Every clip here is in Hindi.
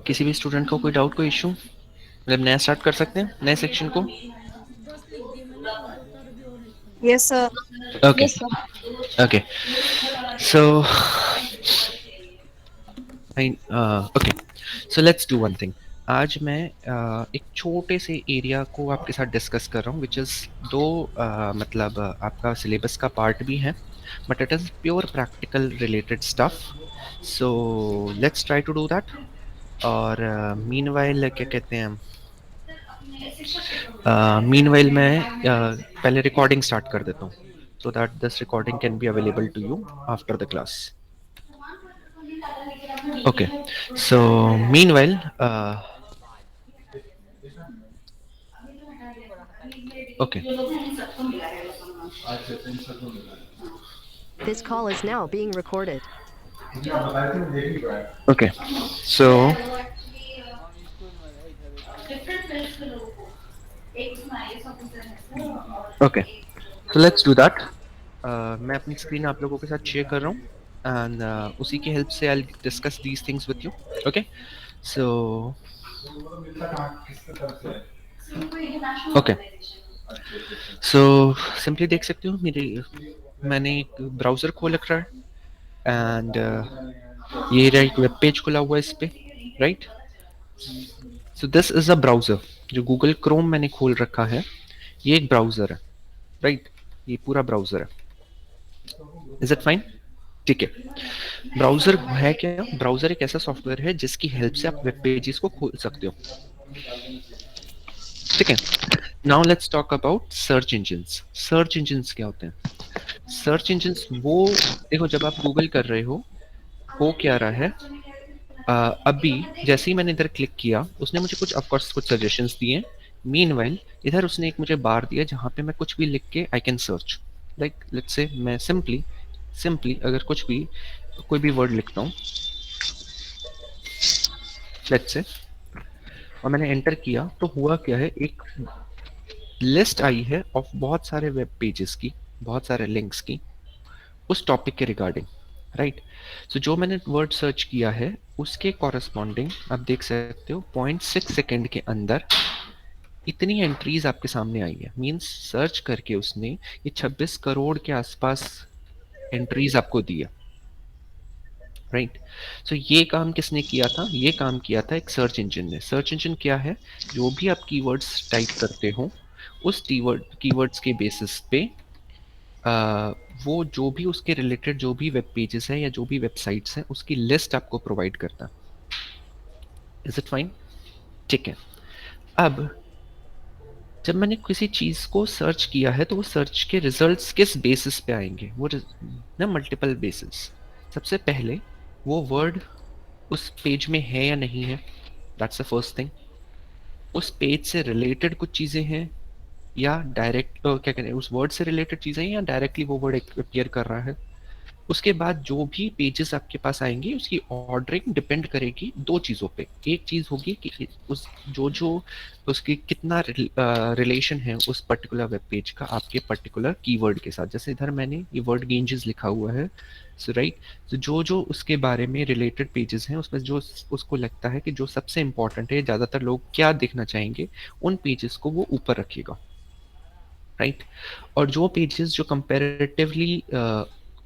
किसी भी स्टूडेंट को कोई डाउट, कोई इशू? मतलब नया स्टार्ट कर सकते हैं नए सेक्शन को? 10 लिख दिए मैंने और दो तार भी और लिख दूंगा। Yes sir. Okay okay so okay so let's do one thing. आज मैं एक छोटे से एरिया को आपके साथ डिस्कस कर रहा हूँ विच इज़ दो मतलब आपका सिलेबस का पार्ट भी है but it is pure practical related stuff. So let's try to do that. और मीनवाइल क्या कहते हैं, मीनवाइल मैं पहले रिकॉर्डिंग स्टार्ट कर देता हूँ so that this recording can be available to you after the class. Okay, so meanwhile, okay, This call is now being recorded. okay, so okay, so let's do that. मैं अपनी स्क्रीन आप लोगों के साथ शेयर कर रहा हूँ एंड उसी की हेल्प से I discuss these things with you. Okay, so okay, so simply देख सकते हो मेरी, मैंने एक ब्राउज़र खोल रखा है एंड ये रहा एक वेब पेज खुला हुआ है इस पे, right? So this is a browser, जो गूगल क्रोम मैंने खोल रखा है ये एक ब्राउज़र है, राइट? ये पूरा ब्राउज़र है। Is it fine? ठीक है। ब्राउज़र है क्या? ब्राउज़र एक ऐसा सॉफ्टवेयर है जिसकी हेल्प से आप वेब पेजेस को खोल सकते हो, ठीक है? Now let's talk about search engines. Search engines क्या होते हैं? सर्च इंजिन्स वो, देखो जब आप गूगल कर रहे हो क्या रहा है, अभी जैसे ही मैंने इधर क्लिक किया उसने मुझे कुछ ऑफकोर्स कुछ सजेशंस दिए। मीनवाइल इधर उसने एक मुझे बार दिया जहाँ पे मैं कुछ भी लिख के I can search, like let's say मैं सिंपली सिंपली अगर कुछ भी कोई भी वर्ड लिखता हूँ लेट्स से, और मैंने एंटर किया तो हुआ क्या है, एक लिस्ट आई है ऑफ बहुत सारे वेब पेजेस की, बहुत सारे लिंक्स की उस टॉपिक के रिगार्डिंग, राइट? सो जो मैंने वर्ड सर्च किया है उसके कॉरेस्पॉन्डिंग आप देख सकते हो 0.6 सेकेंड के अंदर इतनी एंट्रीज आपके सामने आई है। मींस सर्च करके उसने ये 26 करोड़ के आसपास एंट्रीज आपको दी है, राइट? सो ये काम किसने किया था? ये काम किया था एक सर्च इंजन ने। सर्च इंजन क्या है? जो भी आप कीवर्ड्स टाइप करते हो उस कीवर्ड्स के बेसिस पे आ, वो जो भी उसके रिलेटेड जो भी वेब पेजेस हैं या जो भी वेबसाइट्स हैं उसकी लिस्ट आपको प्रोवाइड करता है। Is it fine? ठीक है। अब जब मैंने किसी चीज को सर्च किया है तो वो सर्च के रिजल्ट्स किस बेसिस पे आएंगे? वो ना मल्टीपल बेसिस। सबसे पहले वो वर्ड उस पेज में है या नहीं है, दैट्स द फर्स्ट थिंग। उस पेज से रिलेटेड कुछ चीजें हैं या डायरेक्ट क्या कहते हैं, उस वर्ड से रिलेटेड चीजें हैं या डायरेक्टली वो वर्ड अपीयर कर रहा है। उसके बाद जो भी पेजेस आपके पास आएंगे उसकी ऑर्डरिंग डिपेंड करेगी दो चीज़ों पे। एक चीज़ होगी कि उस जो जो उसकी कितना रिलेशन है उस पर्टिकुलर वेब पेज का आपके पर्टिकुलर कीवर्ड के साथ। जैसे इधर मैंने ये वर्ड गेंजेस लिखा हुआ है, सो राइट, तो जो जो उसके बारे में रिलेटेड पेजेस हैं उसमें जो उसको लगता है कि जो सबसे इंपॉर्टेंट है, ज़्यादातर लोग क्या देखना चाहेंगे, उन पेजेस को वो ऊपर रखेगा, राइट? और जो पेजेस जो कंपेरेटिवली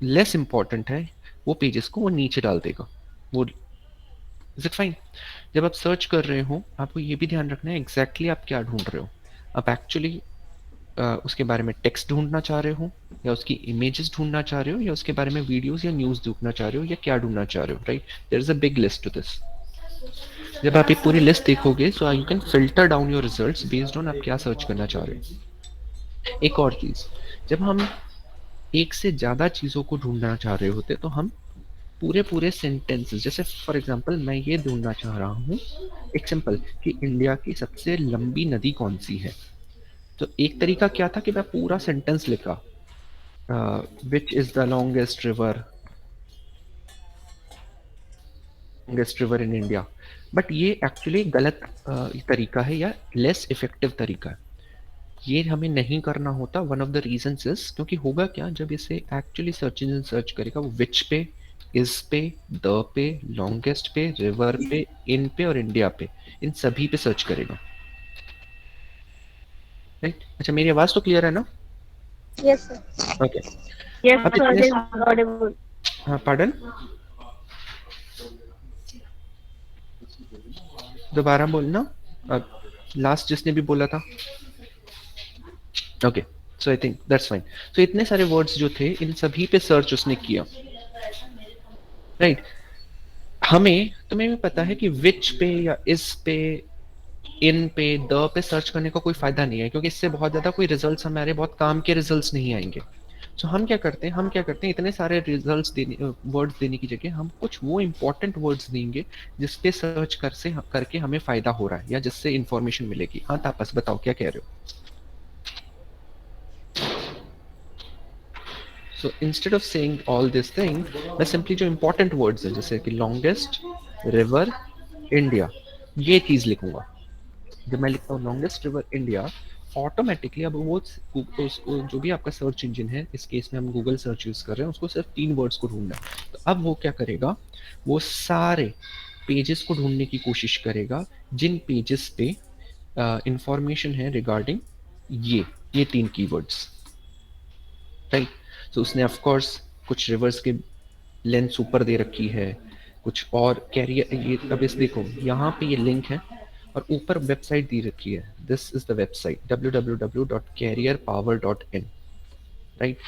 लेस इंपॉर्टेंट है वो पेजेस को वो नीचे डाल देगा। वो इज इट फाइन? जब आप सर्च कर रहे हो आपको ये भी ध्यान रखना है एग्जैक्टली आप क्या ढूंढ रहे हो। आप एक्चुअली उसके बारे में टेक्स्ट ढूंढना चाह रहे हो या उसकी इमेजेस ढूंढना चाह रहे हो या उसके बारे में वीडियोस या न्यूज़ ढूंढना चाह रहे हो या क्या ढूंढना चाह रहे हो, right? There is a big list to this. जब आप एक पूरी लिस्ट देखोगे so you can filter down your results based on आप क्या सर्च करना चाह रहे हो। एक और चीज़, जब हम एक से ज़्यादा चीज़ों को ढूंढना चाह रहे होते तो हम पूरे पूरे सेंटेंसेस, जैसे फॉर एग्जांपल मैं ये ढूंढना चाह रहा हूँ एक सिंपल कि इंडिया की सबसे लंबी नदी कौन सी है, तो एक तरीका क्या था कि मैं पूरा सेंटेंस लिखा which is the longest river in India. But ये एक्चुअली गलत तरीका है या लेस इफेक्टिव तरीका है। ये हमें नहीं करना होता। One of the reasons is क्योंकि होगा क्या, जब इसे एक्चुअली सर्च इंजन सर्च करेगा वो विच पे इस पे, द पे, लॉन्गेस्ट पे, रिवर पे, इन पे और इंडिया पे, इन सभी पे सर्च करेगा। राइट? अच्छा, मेरी आवाज तो क्लियर है ना? Yes, sir. ओके। Yes, अब sir. इतने, It is audible. हाँ पार्डन, दोबारा बोलना। अब लास्ट जिसने भी बोला था। Okay, so I think that's fine. तो इतने सारे वर्ड्स जो थे, इन सभी पे सर्च उसने किया। राइट? हमें, तुम्हें भी पता है कि विच पे या इस पे, इन पे, द पे सर्च करने का कोई फायदा नहीं है, क्योंकि इससे बहुत ज्यादा कोई रिजल्ट्स, हमारे बहुत काम के रिजल्ट्स नहीं आएंगे। तो हम क्या करते हैं, इतने सारे रिजल्ट्स देने, वर्ड्स देने की जगह हम कुछ वो इंपॉर्टेंट वर्ड्स देंगे जिस पे सर्च करके हमें फायदा हो रहा है या जिससे इंफॉर्मेशन मिलेगी। हाँ तापस, बताओ क्या कह रहे हो? So instead of saying all this thing, मैं सिंपली जो इंपॉर्टेंट वर्ड्स है जैसे कि लॉन्गेस्ट, रिवर, इंडिया, ये चीज लिखूंगा। जब मैं लिखता हूँ लॉन्गेस्ट रिवर इंडिया, ऑटोमेटिकली अब वो जो भी आपका सर्च इंजन है, इस केस में हम गूगल सर्च यूज कर रहे हैं, उसको सिर्फ 3 वर्ड्स को ढूंढना है। तो अब वो क्या करेगा, वो सारे पेजेस को ढूंढने की कोशिश करेगा जिन पेजेस पे इंफॉर्मेशन है रिगार्डिंग ये 3 कीवर्ड्स। राइट? तो उसने ऑफ कोर्स कुछ रिवर्स के लेंथ ऊपर दे रखी है, कुछ और कैरियर, ये अब इस देखो यहाँ पे ये लिंक है और ऊपर वेबसाइट दी रखी है, this is the website www.carrierpower.in। Right?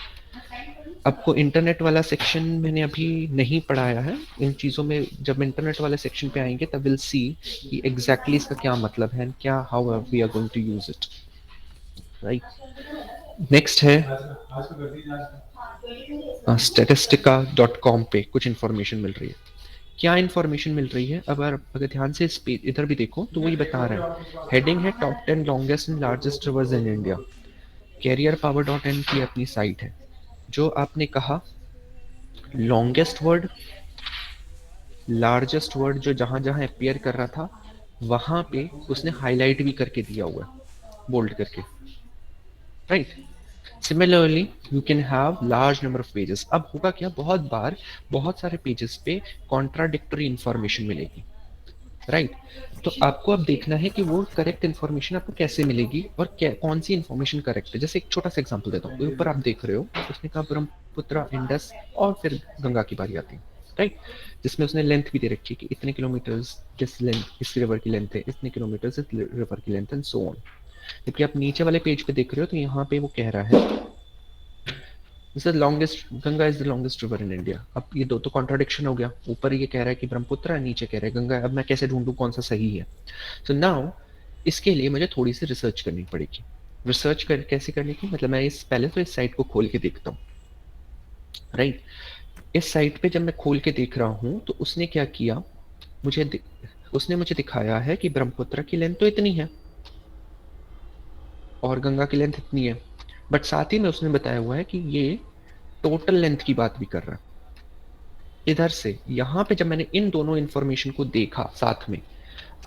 आपको इंटरनेट वाला सेक्शन मैंने अभी नहीं पढ़ाया है इन चीज़ों में, जब इंटरनेट वाले सेक्शन पे आएंगे तब विल सी कि एग्जैक्टली इसका क्या मतलब है, क्या how we are going to use it. Right? Next है statistica.com पे कुछ इंफॉर्मेशन मिल रही है। क्या इंफॉर्मेशन मिल रही है? अगर ध्यान से इस पेज इधर भी देखो तो वही बता रहा है। हेडिंग है top 10 longest and largest rivers in India. Career power dot in की अपनी साइट है। जो आपने कहा लॉन्गेस्ट वर्ड, लार्जेस्ट वर्ड जो जहां जहां अपियर कर रहा था वहां पे उसने हाईलाइट भी करके दिया हुआ है, बोल्ड करके। Right? Similarly you can have large number of pages. अब होगा क्या, बहुत बार बहुत सारे पेजेस पे कॉन्ट्राडिक्टरी इंफॉर्मेशन मिलेगी। राइट? तो आपको अब देखना है कि वो करेक्ट इन्फॉर्मेशन आपको कैसे मिलेगी और कौन सी इन्फॉर्मेशन करेक्ट है। जैसे एक छोटा सा एग्जांपल देता हूँ, ऊपर आप देख रहे हो उसने कहा ब्रह्मपुत्र, इंडस और फिर गंगा की बारी आती है। राइट? जिसमें उसने लेंथ भी दे रखी है कि इतने किलोमीटर्स किस लेंथ, इस रिवर की लेंथ है, इतने किलोमीटर्स इस रिवर की लेंथ एंड सो ऑन। जबकि आप नीचे वाले पेज पे देख रहे हो तो यहाँ पे वो कह रहा है this is longest, Ganga is the longest river in India. अब ये दो तो कॉन्ट्राडिक्शन हो गया, ऊपर ये कह रहा है कि ब्रह्मपुत्र है, नीचे कह रहा है गंगा है। अब मैं कैसे ढूंढूं कौन सा सही है? सो नाउ इसके लिए मुझे थोड़ी सी रिसर्च करनी पड़ेगी। कैसे करने की, मतलब मैं इस पहले तो इस साइट को खोल के देखता हूँ। राइट? इस साइट पे जब मैं खोल के देख रहा हूँ तो उसने क्या किया, उसने मुझे दिखाया है कि ब्रह्मपुत्र की लेंथ तो इतनी है और गंगा की लेंथ इतनी है, बट साथ ही में उसने बताया हुआ है कि ये टोटल लेंथ की बात भी कर रहा है। इधर से यहाँ पे जब मैंने इन दोनों इंफॉर्मेशन को देखा साथ में,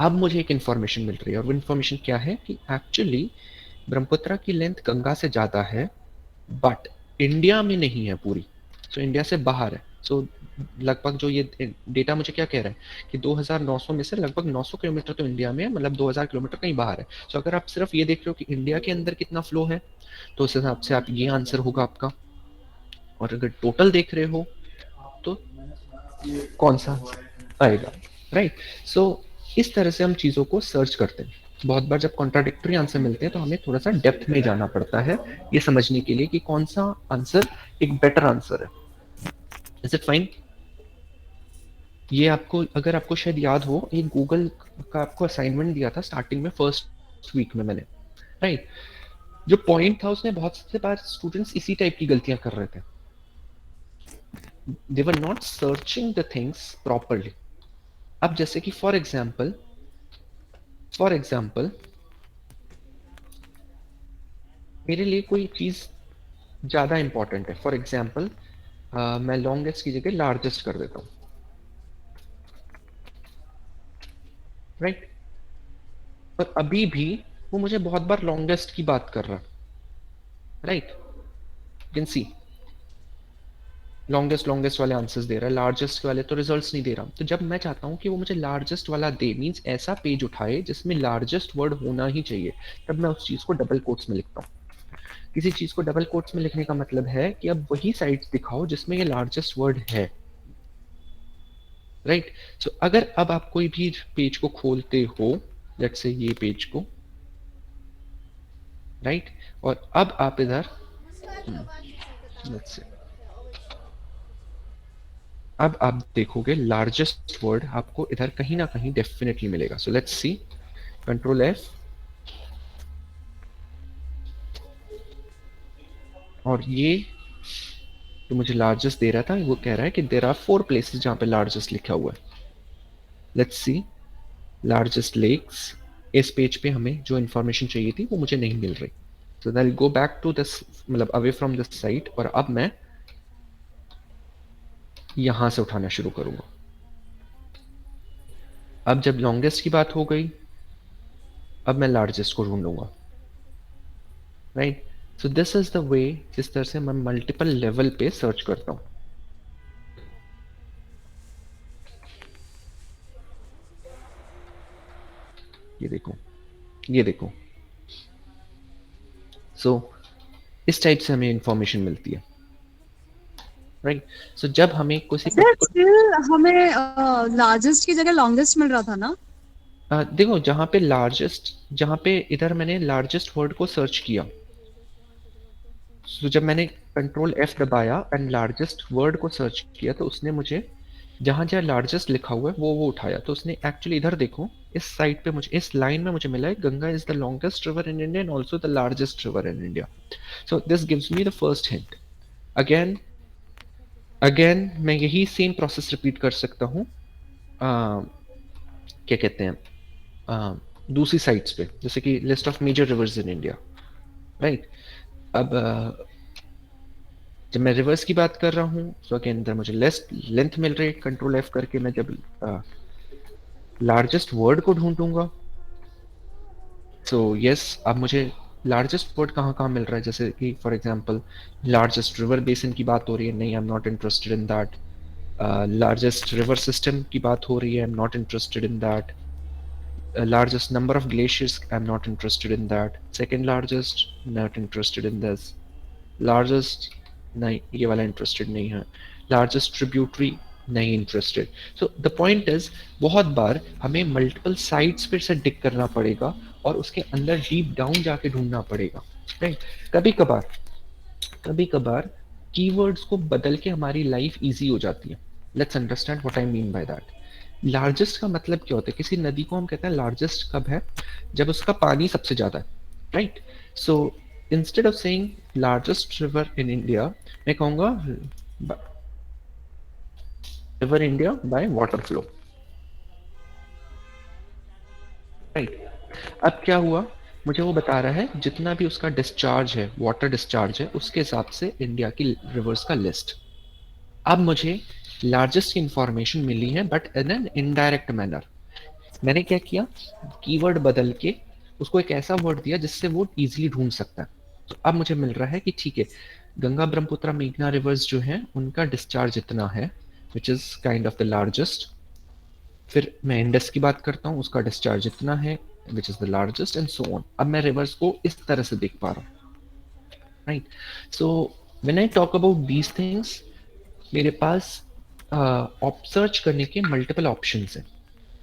अब मुझे एक इंफॉर्मेशन मिल रही है और वो इंफॉर्मेशन क्या है कि एक्चुअली ब्रह्मपुत्र की लेंथ गंगा से ज्यादा है, बट इंडिया में नहीं है पूरी, सो इंडिया से बाहर है। सो लगभग जो ये डेटा मुझे क्या कह रहा है कि 2900 में से लगभग 900 किलोमीटर तो इंडिया में है, मतलब 2000 किलोमीटर कहीं बाहर है। सो अगर आप सिर्फ ये देख रहे हो कि इंडिया के अंदर कितना फ्लो है तो उस हिसाब से आप ये आंसर होगा आपका, और अगर टोटल देख रहे हो तो कौन सा आएगा। राइट? सो इस तरह से हम चीज़ों को सर्च करते हैं। बहुत बार जब कॉन्ट्राडिक्टरी आंसर मिलते हैं तो हमें थोड़ा सा डेप्थ में जाना पड़ता है ये समझने के लिए कि कौन सा आंसर एक बेटर आंसर है। Is it fine? ये आपको, अगर आपको शायद याद हो, एक गूगल का आपको असाइनमेंट दिया था स्टार्टिंग में, फर्स्ट वीक में मैंने। राइट? जो पॉइंट था उसमें बहुत से बार स्टूडेंट्स इसी टाइप की गलतियां कर रहे थे। They were not searching the things properly. अब जैसे कि फॉर एग्जाम्पल मेरे लिए कोई चीज ज्यादा इंपॉर्टेंट है, फॉर एग्जाम्पल मैं लॉन्गेस्ट की जगह लार्जेस्ट कर देता हूँ। राइट? पर अभी भी वो मुझे बहुत बार लॉन्गेस्ट की बात कर रहा है। Right? Can see longest longest वाले आंसर्स दे रहा है, लार्जेस्ट वाले तो रिजल्ट्स नहीं दे रहा। तो जब मैं चाहता हूँ कि वो मुझे लार्जेस्ट वाला दे, मीन्स ऐसा पेज उठाए जिसमें लार्जेस्ट वर्ड होना ही चाहिए, तब मैं उस चीज को डबल कोट्स में लिखता हूँ। किसी चीज को डबल कोट्स में लिखने का मतलब है कि अब वही साइट्स दिखाओ जिसमें ये लार्जेस्ट वर्ड है, राइट। सो अगर अब आप कोई भी पेज को खोलते हो, लेट्स से ये पेज को, राइट, और अब आप इधर, लेट्स से अब आप देखोगे लार्जेस्ट वर्ड आपको इधर कहीं ना कहीं डेफिनेटली मिलेगा। So let's see, control F, और ये जो मुझे लार्जेस्ट दे रहा था वो कह रहा है कि देयर आर 4 प्लेसेस जहां पे लार्जेस्ट लिखा हुआ है। लेट्स सी, लार्जेस्ट लेक्स, इस पेज पे हमें जो इंफॉर्मेशन चाहिए थी वो मुझे नहीं मिल रही। सो आई गो बैक टू दिस, मतलब अवे फ्रॉम दिस साइट, और अब मैं यहां से उठाना शुरू करूंगा। अब जब लॉन्गेस्ट की बात हो गई, अब मैं लार्जेस्ट को ढूंढूंगा, right. So this is the way जिस तरह से मैं मल्टीपल लेवल पे सर्च करता हूं। ये देखो, ये देखो। सो इस टाइप से हमें इंफॉर्मेशन मिलती है, राइट। सो जब हमें किसी सर स्टिल हमें लार्जेस्ट की जगह लॉन्गेस्ट मिल रहा था ना? देखो, जहां पे लार्जेस्ट, जहां पे इधर मैंने लार्जेस्ट वर्ड को सर्च किया, जब मैंने कंट्रोल एफ दबाया एंड लार्जेस्ट वर्ड को सर्च किया, तो उसने मुझे जहां जहां लार्जेस्ट लिखा हुआ है वो उठाया। तो उसने एक्चुअली, इधर देखो, इस साइड पे मुझे, इस लाइन में मुझे मिला है Ganga is the longest river in India and also the largest river in India. So this gives me the first hint. Again again मैं यही सेम प्रोसेस रिपीट कर सकता हूँ, क्या कहते हैं, दूसरी साइट्स पे, जैसे कि list of major rivers in India, right. अब जब मैं रिवर्स की बात कर रहा हूँ, तो अगेन इधर मुझे लेंथ मिल रही है। कंट्रोल एफ करके मैं जब लार्जेस्ट वर्ड को ढूंढूंगा, सो यस, अब मुझे लार्जेस्ट वर्ड कहाँ कहाँ मिल रहा है, जैसे कि for example largest river basin की बात हो रही है, नहीं, I am not interested in that. Largest river system की बात हो रही है, I am not interested in that. Largest number of glaciers, I'm not interested in that. Second largest, not interested in this. Largest, नहीं, ये वाला interested नहीं है। Largest tributary, नहीं interested. So the point is, बहुत बार हमें multiple sites पे से dig करना पड़ेगा और उसके अंदर deep down जाके ढूंढना पड़ेगा, right? कभी कभार keywords को बदल के हमारी life easy हो जाती है। Let's understand what I mean by that. Largest का मतलब क्या होता है? किसी नदी को हम कहते हैं लार्जेस्ट कब है, जब उसका पानी सबसे ज्यादा है, right. So instead of saying largest river in India, मैं कहूंगा river India by water flow, right. अब क्या हुआ, मुझे वो बता रहा है जितना भी उसका डिस्चार्ज है, वाटर डिस्चार्ज है, उसके हिसाब से इंडिया की रिवर्स का लिस्ट। अब मुझे लार्जेस्ट की इंफॉर्मेशन मिली है, but in an indirect manner. मैंने क्या किया, कीवर्ड बदल के उसको एक ऐसा वर्ड दिया जिससे वो इजीली ढूंढ सकता है। तो अब मुझे मिल रहा है कि ठीक है, गंगा ब्रह्मपुत्र मेघना रिवर्स जो हैं उनका डिस्चार्ज इतना है, which is kind of the largest. फिर मैं इंडस की बात करता हूँ, उसका डिस्चार्ज इतना है, which is the largest, and so on. अब मैं रिवर्स को इस तरह से देख पा रहा हूँ, right. So when I talk about these things, मेरे पास सर्च करने के मल्टीपल ऑप्शंस हैं।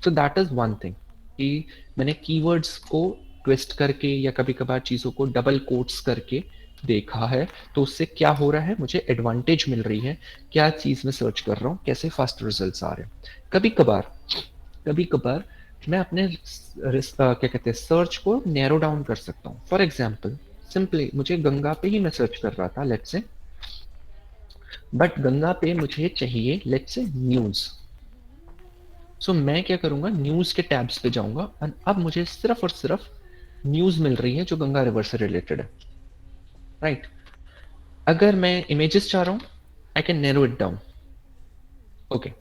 So that is one thing, कि मैंने कीवर्ड्स को ट्विस्ट करके या कभी कभार चीज़ों को डबल कोट्स करके देखा है, तो उससे क्या हो रहा है, मुझे एडवांटेज मिल रही है, क्या चीज़ में सर्च कर रहा हूँ, कैसे फास्ट रिजल्ट्स आ रहे हैं। कभी कभार मैं अपने क्या कहते हैं, सर्च को नैरो डाउन कर सकता हूँ। फॉर एग्जाम्पल, सिंपली मुझे गंगा पे ही मैं सर्च कर रहा था, लेट्स से, बट गंगा पे मुझे चाहिए लेट्स से न्यूज। सो मैं क्या करूंगा, न्यूज के टैब्स पे जाऊंगा, और अब मुझे सिर्फ और सिर्फ न्यूज मिल रही है जो गंगा रिवर से रिलेटेड है, राइट। अगर मैं इमेजेस चाह रहा हूं, I can narrow it down, okay.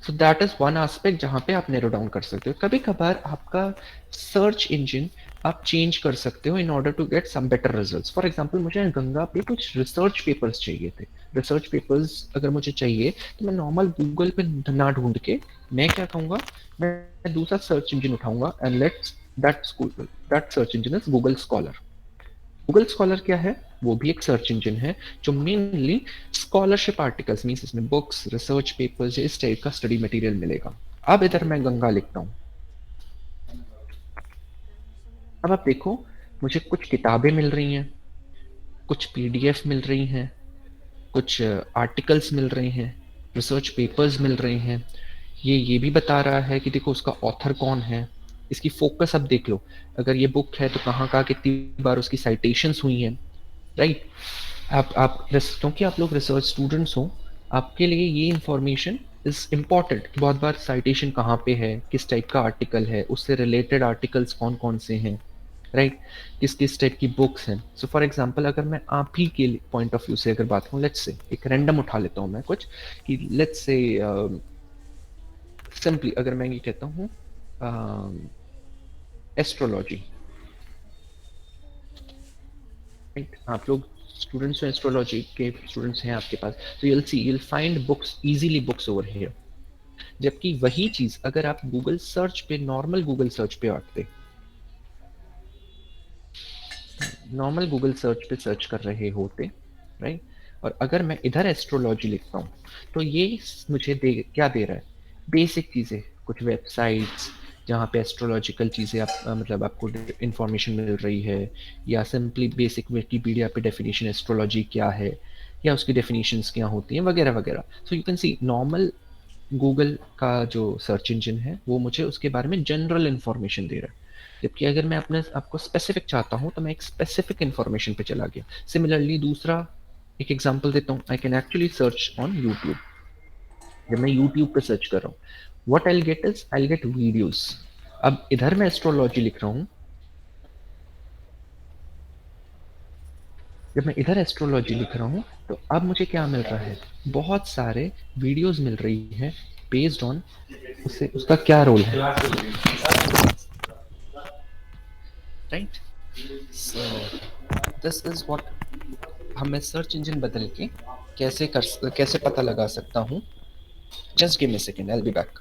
So that is one aspect जहां पे आप नैरो डाउन कर सकते हो। कभी कभार आपका सर्च इंजन आप चेंज कर सकते हो in order to get some better results. For example मुझे गंगा पे कुछ रिसर्च पेपर्स चाहिए थे। रिसर्च पेपर्स अगर मुझे चाहिए तो मैं नॉर्मल गूगल पे ना ढूंढ के मैं क्या कहूँगा, मैं दूसरा सर्च इंजन उठाऊंगा and let's that search engine is Google scholar. Google scholar क्या है? वो भी एक सर्च इंजन है जो मेनली स्कॉलरशिप आर्टिकल्स मीन्स इसमें बुक्स, रिसर्च पेपर्स, इस टाइप का स्टडी मटेरियल मिलेगा। अब इधर मैं गंगा लिखता हूँ। अब आप देखो, मुझे कुछ किताबें मिल रही हैं, कुछ पीडीएफ मिल रही हैं, कुछ आर्टिकल्स मिल रहे हैं, रिसर्च पेपर्स मिल रहे हैं। ये भी बता रहा है कि देखो उसका ऑथर कौन है, इसकी फोकस अब देख लो, अगर ये बुक है तो कहाँ कहाँ कितनी बार उसकी साइटेशंस हुई हैं, राइट। क्योंकि आप लोग रिसर्च स्टूडेंट्स हो, आपके लिए ये इंफॉर्मेशन इज इम्पॉर्टेंट। बहुत बार साइटेशन कहाँ पे है, किस टाइप का आर्टिकल है, उससे रिलेटेड आर्टिकल्स कौन कौन से हैं, राइट, किस किस टाइप की बुक्स हैं। सो फॉर एग्जांपल अगर मैं आप ही के पॉइंट ऑफ व्यू से अगर बात करूँ, लेट्स से एक रैंडम उठा लेता हूँ मैं कुछ, कि लेट्स से सिंपली अगर मैं ये कहता हूँ एस्ट्रोलॉजी, राइट। आप लोग स्टूडेंट्स हैं, एस्ट्रोलॉजी के स्टूडेंट्स हैं आपके पास, तो you'll find books easily, books over here. जबकि वही चीज अगर आप गूगल सर्च पे, नॉर्मल गूगल सर्च पे आते, नॉर्मल गूगल सर्च पे सर्च कर रहे होते, राइट, और अगर मैं इधर एस्ट्रोलॉजी लिखता हूँ तो ये मुझे क्या दे रहा है? बेसिक चीज़ें, कुछ वेबसाइट्स जहाँ पे एस्ट्रोलॉजिकल चीज़ें आप मतलब आपको इंफॉर्मेशन मिल रही है, या सिंपली बेसिक विकीपीडिया पे डेफिनेशन एस्ट्रोलॉजी क्या है, या उसकी डेफिनेशंस क्या होती हैं, वगैरह वगैरह। सो you can see normal Google का जो सर्च इंजन है वो मुझे उसके बारे में जनरल इंफॉर्मेशन दे रहा है। जबकि अगर मैं अपने आपको स्पेसिफिक चाहता हूँ तो मैं एक स्पेसिफिक इंफॉर्मेशन पे चला गया। सिमिलरली दूसरा एक एग्जांपल देता हूँ, I can actually search on YouTube. जब मैं यूट्यूब पे सर्च कर रहा हूँ, what I get is I get videos. अब इधर मैं एस्ट्रोलॉजी लिख रहा हूँ, जब मैं इधर एस्ट्रोलॉजी लिख रहा हूँ तो अब मुझे क्या मिल रहा है? बहुत सारे वीडियोस मिल रही है बेस्ड ऑन उससे उसका क्या रोल है, right. So this is what हम मैं सर्च इंजन बदल के कैसे पता लगा सकता हूँ। Just give me a second, I will be back.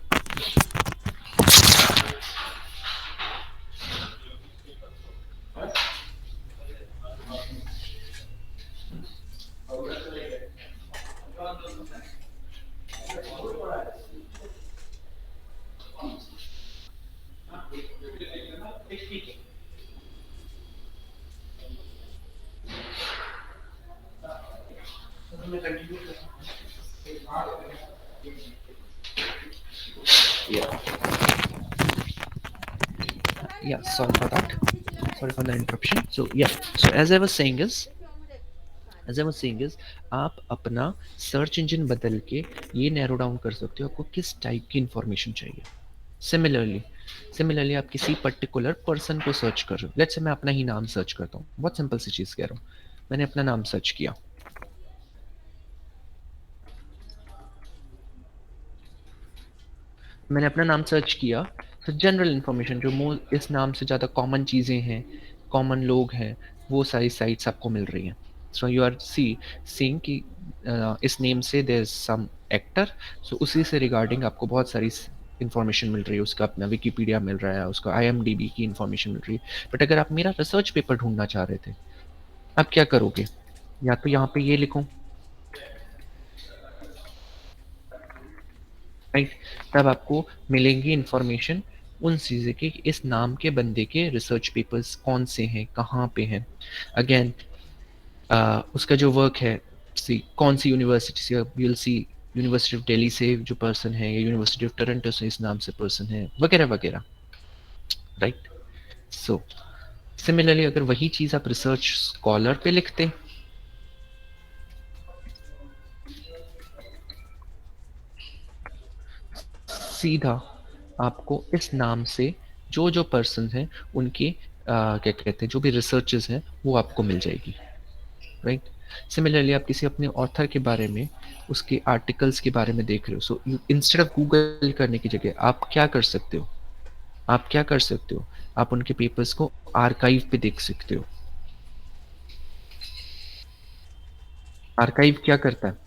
Yeah, sorry for that, sorry for the interruption. So as I was saying is आप अपना सर्च इंजन बदल के ये नैरो डाउन कर सकते हो आपको किस टाइप की इंफॉर्मेशन चाहिए। सिमिलरली आप किसी पर्टिकुलर पर्सन को सर्च कर रहे हो, लेट्स से मैं अपना ही नाम सर्च करता हूँ, बहुत सिंपल सी चीज़ कह रहा हूँ, मैंने अपना नाम सर्च किया, तो जनरल इन्फॉर्मेशन जो इस नाम से ज़्यादा कॉमन चीज़ें हैं, कॉमन लोग हैं, वो सारी साइट्स आपको मिल रही हैं। सो यू आर सीइंग कि इस नेम से देयर इज सम एक्टर, सो उसी से रिगार्डिंग आपको बहुत सारी इन्फॉर्मेशन मिल रही है, उसका अपना विकीपीडिया मिल रहा है, उसका IMDb की इन्फॉर्मेशन मिल रही है। बट अगर आप मेरा रिसर्च पेपर ढूंढना चाह रहे थे, आप क्या करोगे? या तो यहाँ पे ये लिखूँ, राइट, तब आपको मिलेंगी इंफॉर्मेशन उन चीज़ें की इस नाम के बंदे के रिसर्च पेपर्स कौन से हैं, कहाँ पे हैं। अगेन उसका जो वर्क है, कौन सी यूनिवर्सिटी से, you will see university of Delhi से जो पर्सन है, या यूनिवर्सिटी ऑफ टोरंटो से इस नाम से पर्सन है, वगैरह वगैरह, राइट। सो सिमिलरली अगर वही चीज़ आप रिसर्च स्कॉलर पे लिखते, सीधा आपको इस नाम से जो जो पर्सन हैं उनके क्या कहते हैं, जो भी रिसर्चेस हैं वो आपको मिल जाएगी, राइट। सिमिलरली आप किसी अपने ऑथर के बारे में, उसके आर्टिकल्स के बारे में देख रहे हो, सो इंस्टेड ऑफ गूगल करने की जगह आप क्या कर सकते हो, आप क्या कर सकते हो, आप उनके पेपर्स को आर्काइव पे देख सकते हो। आर्काइव क्या करता है,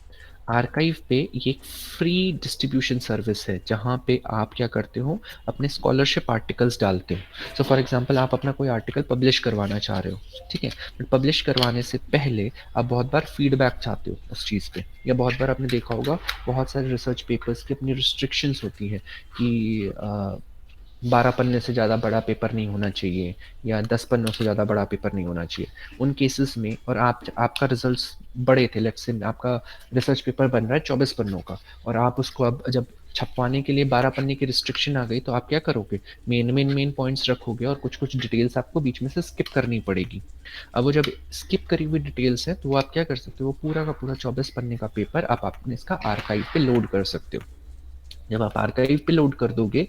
आर्काइव पे ये एक फ्री डिस्ट्रीब्यूशन सर्विस है जहाँ पे आप क्या करते हो, अपने स्कॉलरशिप आर्टिकल्स डालते हो। सो फॉर एग्जांपल आप अपना कोई आर्टिकल पब्लिश करवाना चाह रहे हो, ठीक है, बट पब्लिश करवाने से पहले आप बहुत बार फीडबैक चाहते हो उस चीज़ पे, या बहुत बार आपने देखा होगा बहुत सारे रिसर्च पेपर्स की अपनी रिस्ट्रिक्शंस होती है कि 12 पन्ने से ज़्यादा बड़ा पेपर नहीं होना चाहिए या 10 पन्नों से ज़्यादा बड़ा पेपर नहीं होना चाहिए। उन केसेस में, और आपका रिजल्ट्स बड़े थे, लेट्स से आपका रिसर्च पेपर बन रहा है 24 पन्नों का, और आप उसको अब जब छपवाने के लिए 12 पन्ने की रिस्ट्रिक्शन आ गई, तो आप क्या करोगे, मेन पॉइंट्स रखोगे और कुछ डिटेल्स आपको बीच में से स्किप करनी पड़ेगी। अब वो जब स्किप करी हुई डिटेल्स है तो वो आप क्या कर सकते हो, वो पूरा का पूरा 24 पन्ने का पेपर आप अपने इसका आर्काइव पे लोड कर सकते हो। जब आप आर्काइव पे लोड कर दोगे,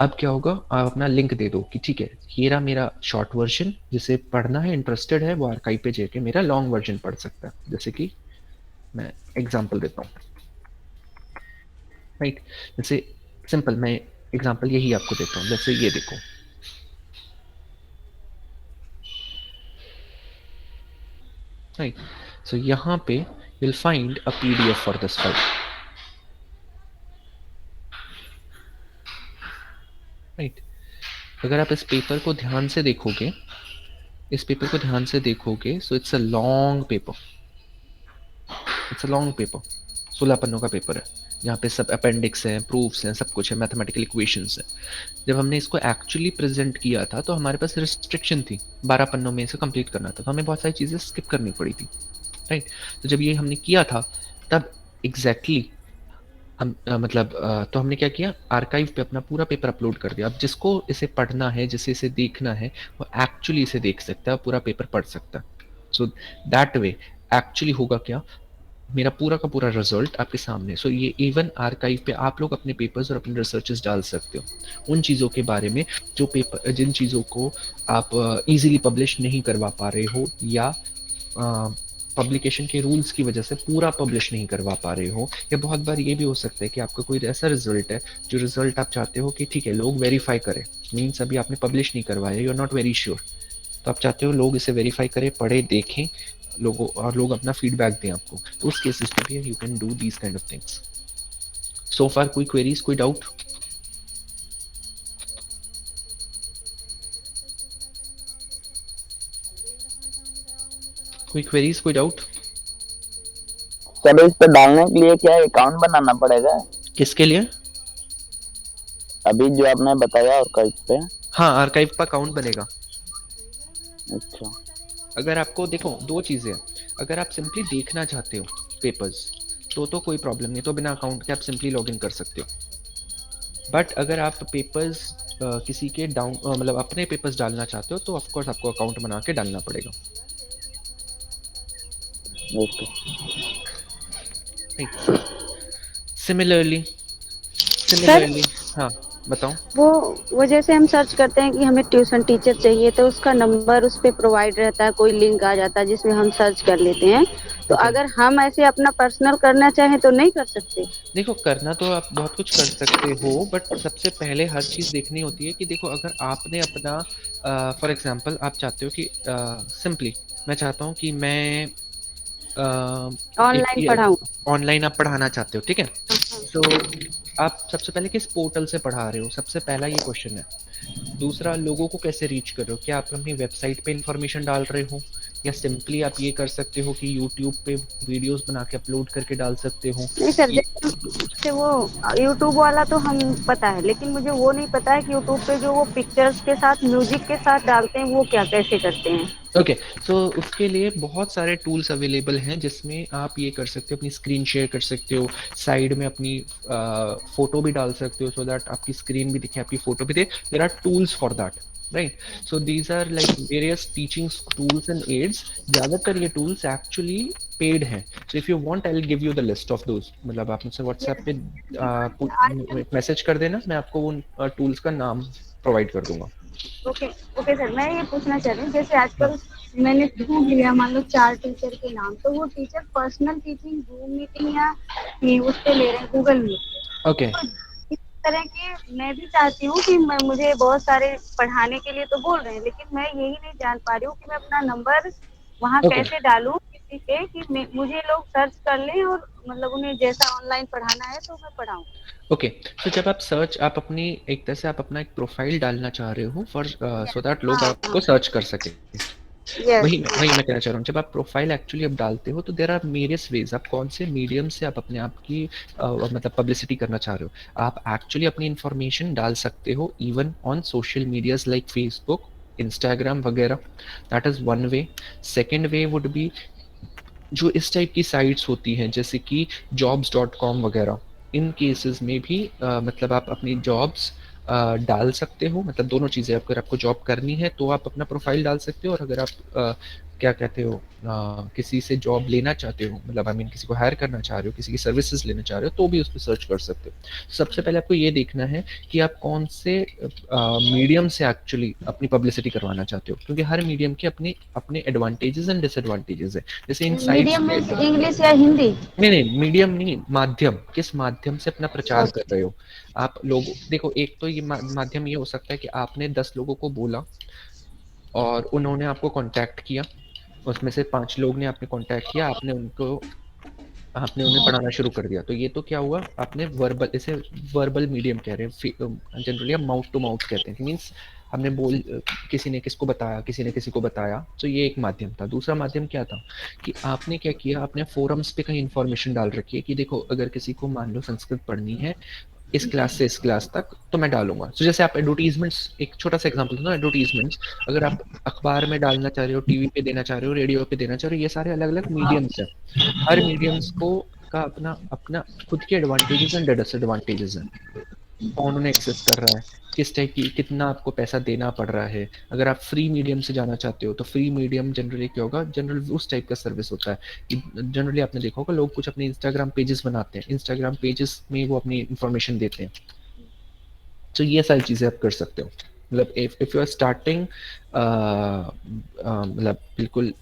अब क्या होगा, आप अपना लिंक दे दो कि ठीक है, ये रहा मेरा शॉर्ट वर्जन, जिसे पढ़ना है, इंटरेस्टेड है, वो आर्काइव पे जाके मेरा लॉन्ग वर्जन पढ़ सकता है। जैसे कि मैं एग्जांपल देता हूँ, राइट, जैसे सिंपल मैं एग्जांपल यही आपको देता हूँ, जैसे ये देखो, राइट, सो यहाँ पे you'll find a PDF for this file, right. अगर आप इस पेपर को ध्यान से देखोगे, इस पेपर को ध्यान से देखोगे, so it's a long paper, it's a long paper, 16 पन्नों का पेपर है, जहाँ पे सब अपेंडिक्स हैं, प्रूफ्स हैं, सब कुछ है, मैथमेटिकल इक्वेशंस हैं। जब हमने इसको एक्चुअली प्रेजेंट किया था तो हमारे पास रिस्ट्रिक्शन थी, 12 पन्नों में इसे कंप्लीट करना था, तो हमें बहुत सारी चीज़ें स्किप करनी पड़ी थी, राइट। तो जब ये हमने किया था तब एग्जैक्टली हम तो हमने क्या किया, आर्काइव पे अपना पूरा पेपर अपलोड कर दिया। अब जिसको इसे पढ़ना है, जिसे इसे देखना है, वो एक्चुअली इसे देख सकता है, पूरा पेपर पढ़ सकता है। सो दैट वे एक्चुअली होगा क्या, मेरा पूरा का पूरा रिजल्ट आपके सामने। सो ये इवन आर्काइव पे आप लोग अपने पेपर्स और अपने रिसर्चेस डाल सकते हो उन चीज़ों के बारे में, जो पेपर, जिन चीज़ों को आप इजीली पब्लिश नहीं करवा पा रहे हो, या पब्लिकेशन के रूल्स की वजह से पूरा पब्लिश नहीं करवा पा रहे हो, या बहुत बार ये भी हो सकता है कि आपका कोई ऐसा रिजल्ट है, जो रिजल्ट आप चाहते हो कि ठीक है लोग वेरीफाई करें, मीन्स अभी आपने पब्लिश नहीं करवाया, you are not very sure, तो आप चाहते हो लोग इसे वेरीफाई करें, पढ़े, देखें, लोगों और लोग अपना फीडबैक दें आपको, तो उस केसेस पे भी you can do these kind of things. So far कोई क्वेरीज, कोई डाउट? कोई क्वेरीज, कोई डाउट? सर इस पे डालने के लिए क्या अकाउंट बनाना पड़ेगा? किसके लिए? अभी जो आपने बताया आर्काइव पे। हाँ, आर्काइव का अकाउंट बनेगा। अच्छा, अगर आपको देखो, दो चीज़ें, अगर आप सिंपली देखना चाहते हो पेपर्स, तो कोई प्रॉब्लम नहीं, तो बिना अकाउंट के आप सिंपली लॉगिन कर सकते हो। बट अगर आप पेपर्स किसी के अपने पेपर्स डालना चाहते हो, तो ऑफ कोर्स आपको अकाउंट बना के डालना पड़ेगा। ओके। सिमिलरली हाँ बताओ। वो जैसे हम सर्च करते हैं कि हमें ट्यूशन टीचर चाहिए, तो उसका नंबर उस पे प्रोवाइड रहता है, कोई लिंक आ जाता है जिसमें हम सर्च कर लेते हैं। तो अगर हम ऐसे अपना पर्सनल करना चाहें तो नहीं कर सकते? देखो, करना तो आप बहुत कुछ कर सकते हो, बट सबसे पहले हर चीज़ देखनी होती है कि देखो, अगर आपने अपना फॉर एग्जांपल आप चाहते हो कि सिंपली मैं चाहता हूँ कि मैं ऑनलाइन पढ़ाऊं। ऑनलाइन आप पढ़ाना चाहते हो, ठीक है, तो आप सबसे पहले किस पोर्टल से पढ़ा रहे हो, सबसे पहला ये क्वेश्चन है। दूसरा, लोगों को कैसे रीच कर रहे हो, क्या आप अपनी वेबसाइट पे इंफॉर्मेशन डाल रहे हो, या सिंपली आप ये कर सकते हो कि यूट्यूब पे वीडियोस बना के अपलोड करके डाल सकते हो। नहीं सर, जैसे वो यूट्यूब वाला तो हम पता है, लेकिन मुझे वो नहीं पता है कि यूट्यूब पे जो वो पिक्चर्स के साथ म्यूजिक के साथ डालते हैं वो क्या कैसे करते हैं। ओके, तो उसके लिए बहुत सारे टूल्स अवेलेबल हैं जिसमें आप ये कर सकते हो, अपनी स्क्रीन शेयर कर सकते हो, साइड में अपनी फोटो भी डाल सकते हो, सो दैट आपकी स्क्रीन भी दिखे, आपकी फोटो भी दिखे। There are tools for that, right. So these are like various teaching tools and aids. ज़्यादातर ये टूल्स एक्चुअली पेड हैं। So if you want I will give you the list of those, मतलब आप मुझसे व्हाट्सएप पे मैसेज कर देना, मैं आपको उन टूल्स का नाम प्रोवाइड कर दूंगा। ओके सर, मैं ये पूछना चाह रही हूँ, जैसे आजकल मैंने ढूंढ लिया मान लो 4 टीचर के नाम, तो वो teacher personal teaching zoom meeting या उस पे ले रहे हैं, गूगल मीट। ओके, इस तरह के मैं भी चाहती हूँ कि मुझे बहुत सारे पढ़ाने के लिए तो बोल रहे हैं, लेकिन मैं यही नहीं जान पा रही हूँ कि मैं अपना नंबर वहाँ ओके कैसे डालूं किसी पे कि मुझे लोग सर्च कर लें और मतलब उन्हें जैसा ऑनलाइन पढ़ाना है तो मैं पढ़ाऊँ। ओके। तो जब आप सर्च, आप अपनी एक तरह से आप अपना एक प्रोफाइल डालना चाह रहे हो फॉर सो दैट लोग हाँ आपको हाँ। सर्च कर सके। यस। वही मैं कहना चाह रहा हूँ, जब आप प्रोफाइल एक्चुअली आप डालते हो तो देर आर वेरियस वेज, आप कौन से मीडियम से आप अपने आप की मतलब पब्लिसिटी करना चाह रहे हो। आप एक्चुअली अपनी इंफॉर्मेशन डाल सकते हो even on social medias like Facebook, Instagram वगैरह, that is one way. Second way would be जो इस टाइप की साइट्स होती हैं जैसे कि jobs.com वगैरह, इन केसेस में भी मतलब आप अपनी जॉब्स डाल सकते हो। मतलब दोनों चीज़ें, अगर आपको जॉब करनी है तो आप अपना प्रोफाइल डाल सकते हो, और अगर आप क्या कहते हो किसी से जॉब लेना चाहते हो, मतलब आई मीन किसी को हायर करना चाह रहे हो, किसी की सर्विसेज लेना चाह रहे हो, तो भी उस पर सर्च कर सकते हो। सबसे पहले आपको ये देखना है कि आप कौन से मीडियम से एक्चुअली अपनी पब्लिसिटी करवाना चाहते हो, क्योंकि हर मीडियम के अपने अपने एडवांटेजेस एंड डिसएडवांटेजेस है। जैसे इन साइट्स मीडियम पे, मीन्स इंग्लिश या हिंदी? नहीं नहीं मीडियम नहीं, माध्यम, किस माध्यम से अपना प्रचार कर ओके। रहे हो आप। लोग देखो, एक तो ये माध्यम ये हो सकता है कि आपने 10 लोगों को बोला और उन्होंने आपको कांटेक्ट किया, उसमें से 5 लोग ने आपने कांटेक्ट किया, आपने उन्हें पढ़ाना शुरू कर दिया, तो ये तो क्या हुआ, आपने वर्बल, इसे वर्बल मीडियम कह रहे हैं, जनरली हम माउथ टू माउथ कहते हैं, मीन्स हमने बोल, किसी ने किसको बताया, किसी ने किसी को बताया, तो ये एक माध्यम था। दूसरा माध्यम क्या था कि आपने क्या किया, आपने फोरम्स पे कहीं इन्फॉर्मेशन डाल रखी है कि देखो अगर किसी को मान लो संस्कृत पढ़नी है इस क्लास से इस क्लास तक, तो मैं डालूंगा। तो जैसे आप एडवर्टीजमेंट्स, एक छोटा सा एग्जांपल ना, एडवर्टीजमेंट्स अगर आप अखबार में डालना चाह रहे हो, टीवी पे देना चाह रहे हो, रेडियो पे देना चाह रहे हो, ये सारे अलग अलग मीडियम्स हैं। हर मीडियम्स को का अपना अपना खुद के एडवांटेजेस एंड डिसएडवांटेजेस हैं। कौन उन्हें एक्सेस कर रहा है, किस टाइप की, कितना आपको पैसा देना पड़ रहा है। अगर आप फ्री मीडियम से जाना चाहते हो तो फ्री मीडियम जनरली क्या होगा, जनरल उस टाइप का सर्विस होता है कि जनरली आपने देखा होगा लोग कुछ अपने इंस्टाग्राम पेजेस बनाते हैं, इंस्टाग्राम पेजेस में वो अपनी इंफॉर्मेशन देते हैं। तो ये सारी चीज़ें आप कर सकते हो। मतलब इफ यू आर स्टार्टिंग, मतलब बिल्कुल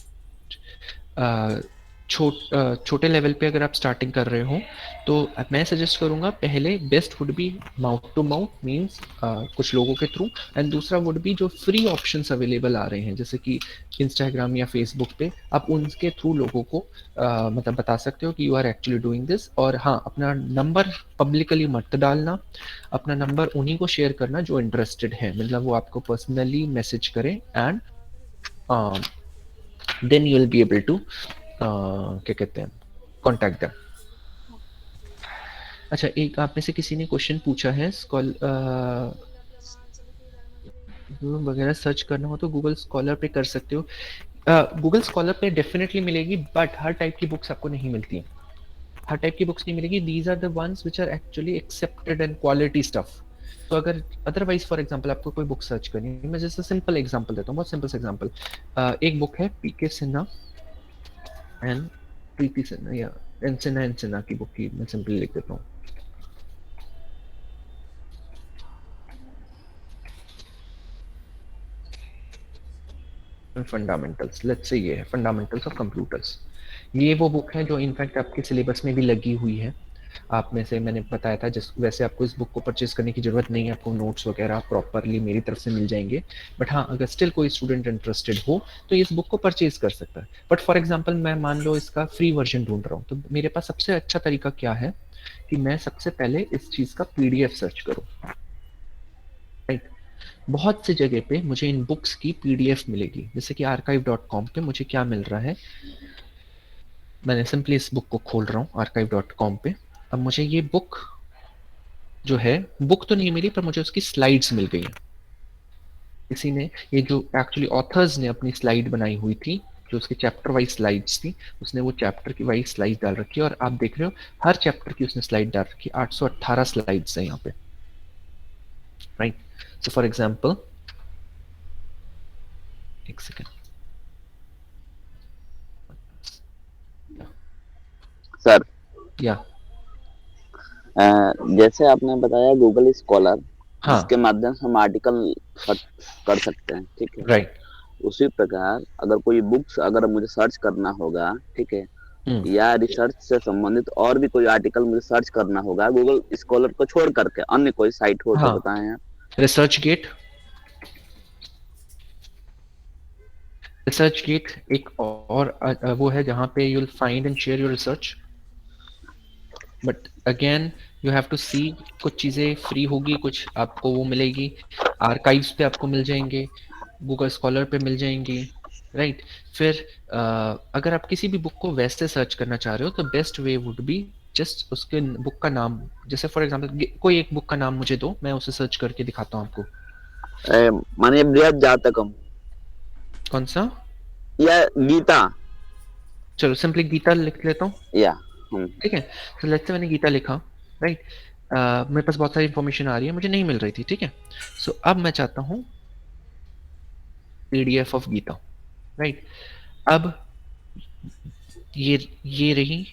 छोटे लेवल पे अगर आप स्टार्टिंग कर रहे हो तो मैं सजेस्ट करूंगा पहले best would be mouth to mouth, means कुछ लोगों के थ्रू। एंड दूसरा वुड बी जो फ्री ऑप्शंस अवेलेबल आ रहे हैं जैसे कि इंस्टाग्राम या फेसबुक पे, आप उनके थ्रू लोगों को मतलब बता सकते हो कि you are actually doing this. और हाँ, अपना नंबर पब्लिकली मत डालना, अपना नंबर उन्हीं को शेयर करना जो इंटरेस्टेड है, मतलब वो आपको पर्सनली मैसेज करें and then you will be able to क्या कहते हैं, कॉन्टैक्ट देम। अच्छा, एक आप में से किसी ने क्वेश्चन पूछा है, वगैरह सर्च करना हो तो गूगल स्कॉलर पे कर सकते हो। गूगल स्कॉलर पे डेफिनेटली मिलेगी, बट हर टाइप की बुक्स आपको नहीं मिलती हैं, हर टाइप की बुक्स नहीं मिलेगी। These are the ones which are actually accepted and quality stuff. तो अगर अदरवाइज फॉर एग्जांपल आपको कोई बुक सर्च करनी है, मैं जैसे सिंपल एग्जांपल देता हूँ, बहुत सिंपल एग्जांपल। एक बुक है पीके सिन्हा एंड प्रीति सिन्हा, या एन सिन्हा की बुक की मैं सिंपली लिख देता हूँ। फंडामेंटल्स, लेट्स से ये है फंडामेंटल्स ऑफ कंप्यूटर्स। ये वो बुक है जो इनफैक्ट आपके सिलेबस में भी लगी हुई है। आप में से मैंने बताया था, जिस वैसे आपको इस बुक को परचेज करने की जरूरत नहीं है, आपको नोट्स वगैरह प्रॉपरली मेरी तरफ से मिल जाएंगे। बट हाँ, अगर स्टिल कोई स्टूडेंट इंटरेस्टेड हो तो इस बुक को परचेज कर सकता है। बट फॉर एग्जाम्पल मैं मान लो इसका फ्री वर्जन ढूंढ रहा हूँ, तो मेरे पास सबसे अच्छा तरीका क्या है कि मैं सबसे पहले इस चीज का पीडीएफ सर्च करूँ, राइट। बहुत सी जगह पे मुझे इन बुक्स की पीडीएफ मिलेगी, जैसे कि archive.com पे मुझे क्या मिल रहा है, मैंने सिंपली इस बुक को खोल रहा हूँ archive.com पे। अब मुझे ये बुक जो है, बुक तो नहीं मिली पर मुझे उसकी स्लाइड्स मिल गई हैं। किसी ने, ये जो एक्चुअली ऑथर्स ने अपनी स्लाइड बनाई हुई थी, जो उसके चैप्टर वाइज स्लाइड्स थी, उसने वो चैप्टर की वाइज स्लाइड डाल रखी है, और आप देख रहे हो हर चैप्टर की उसने स्लाइड डाल रखी है। 818 स्लाइड्स है यहाँ पे, राइट। सो फॉर एग्जाम्पल, एक सेकेंड, सर या जैसे आपने बताया गूगल स्कॉलर, हाँ, जिसके माध्यम से हम आर्टिकल सर्च कर सकते हैं, ठीक है। राइट। उसी प्रकार अगर कोई बुक्स अगर मुझे सर्च करना होगा, ठीक है, या रिसर्च से संबंधित और भी कोई आर्टिकल मुझे सर्च करना होगा गूगल स्कॉलर को छोड़ करके, अन्य कोई साइट हो तो हाँ, बताएं आप। Research gate. रिसर्च गेट एक और वो है जहाँ पे you will find and share your research, but again you have to see, कुछ चीज़ें फ्री होगी, कुछ आपको वो मिलेगी, आर्काइव्स पे आपको मिल जाएंगे, गूगल स्कॉलर पे मिल जाएंगी, राइट। फिर अगर आप किसी भी बुक को वैसे सर्च करना चाह रहे हो तो best way would be just उसके बुक का नाम, जैसे फॉर एग्जांपल कोई एक बुक का नाम मुझे दो, मैं उसे सर्च करके दिखाता हूँ आपको। माने बृहद जातकम कौन सा? या गीता, चलो सिंपली गीता लिख लेता हूँ, या ठीक है। तो लेट्स से मैंने गीता लिखा, राइट। मेरे पास बहुत सारी इंफॉर्मेशन आ रही है, मुझे नहीं मिल रही थी, ठीक है। सो अब मैं चाहता हूँ पीडीएफ ऑफ गीता, राइट। अब ये रही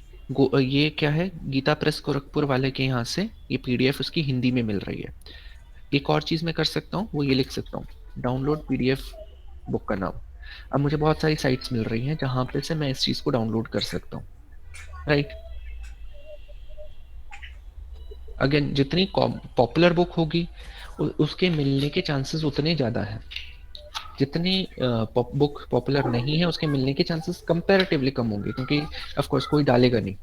ये क्या है, गीता प्रेस गोरखपुर वाले के यहाँ से ये पीडीएफ उसकी हिंदी में मिल रही है। एक और चीज़ मैं कर सकता हूँ, वो ये लिख सकता हूँ, डाउनलोड पीडीएफ बुक का नाम। अब मुझे बहुत सारी साइट्स मिल रही हैं जहाँ पे से मैं इस चीज़ को डाउनलोड कर सकता हूँ, राइट। अगेन जितनी पॉपुलर बुक होगी उसके मिलने के चांसेस उतने ज़्यादा हैं, जितनी बुक पॉपुलर नहीं है उसके मिलने के चांसेस कंपैरेटिवली कम होंगे, क्योंकि ऑफ कोर्स कोई डालेगा नहीं,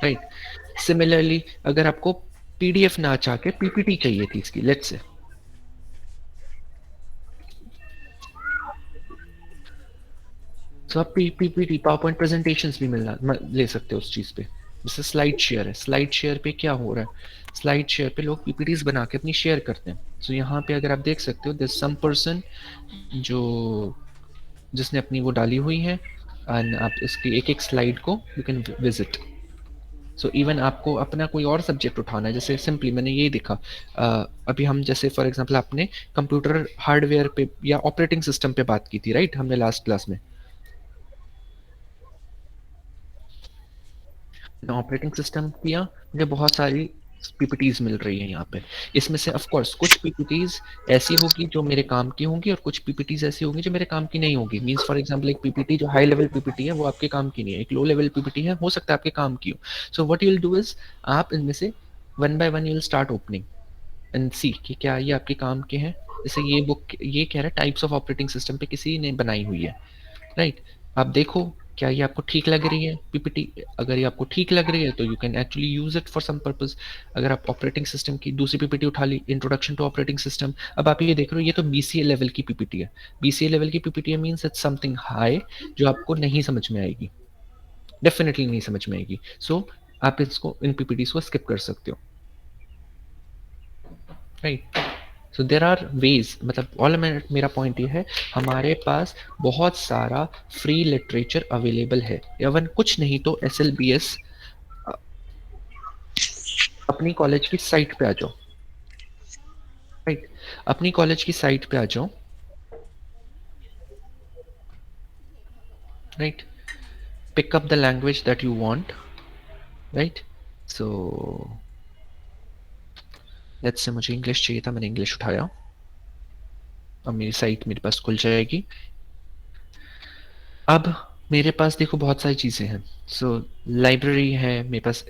राइट। सिमिलरली अगर आपको पीडीएफ ना चाह के पीपीटी चाहिए थी इसकी, लेट्स से, तो आप पीपीटी पावर पॉइंट प्रेजेंटेशंस भी ले सकते हो उस चीज़ पे। जैसे स्लाइड शेयर है, स्लाइड शेयर पे क्या हो रहा है, स्लाइड शेयर पे लोग पीपीटीज बना के अपनी शेयर करते हैं। तो यहाँ पे अगर आप देख सकते हो, दिस सम पर्सन जो जिसने अपनी वो डाली हुई है, एंड आप इसकी एक एक स्लाइड को you can visit. So even आपको अपना कोई और सब्जेक्ट उठाना है, जैसे सिंपली मैंने ये देखा, अभी हम जैसे फॉर एग्जांपल आपने कंप्यूटर हार्डवेयर पे या ऑपरेटिंग सिस्टम पे बात की थी, राइट, हमने लास्ट क्लास में। ऑपरेटिंग सिस्टम किया, मुझे बहुत सारी पीपीटीज मिल रही है यहाँ पे। इसमें से ऑफ कोर्स कुछ पीपीटीज ऐसी होगी जो मेरे काम की होंगी और कुछ पीपीटीज ऐसी होंगी जो मेरे काम की नहीं होगी। मींस फॉर एग्जांपल एक पीपीटी जो हाई लेवल पीपीटी है वो आपके काम की नहीं है, एक लो लेवल पीपीटी है हो सकता है आपके काम की हो। So what you will do is, आप इनमें से one by one you will start opening and see कि क्या ये आपके काम के हैं। जैसे ये बुक ये कह रहा है टाइप्स ऑफ ऑपरेटिंग सिस्टम पे किसी ने बनाई हुई है, राइट। आप देखो क्या ये आपको ठीक लग रही है पीपीटी, अगर ये आपको ठीक लग रही है तो you can actually use it for some purpose. अगर आप ऑपरेटिंग सिस्टम की दूसरी पीपीटी उठा ली, इंट्रोडक्शन टू ऑपरेटिंग सिस्टम, अब आप ये देख रहे हो ये तो बीसीए लेवल की पीपीटी है। बीसीए लेवल की PPT means it's something high जो आपको नहीं समझ में आएगी, डेफिनेटली नहीं समझ में आएगी। सो आप इसको इन पीपीटीज को स्किप कर सकते हो, right. So there are ways, मतलब ऑल मेरा पॉइंट ये है, हमारे पास बहुत सारा फ्री लिटरेचर अवेलेबल है। इवन कुछ नहीं तो SLBS अपनी कॉलेज की साइट पे आ जाओ, राइट। अपनी कॉलेज की साइट पे आ जाओ, right. Pick up the language that you want, right. So let's say मुझे इंग्लिश चाहिए था, मैंने इंग्लिश उठाया, अब मेरी साइट मेरे पास खुल जाएगी। अब मेरे पास देखो बहुत सारी चीज़ें हैं। सो लाइब्रेरी है मेरे पास,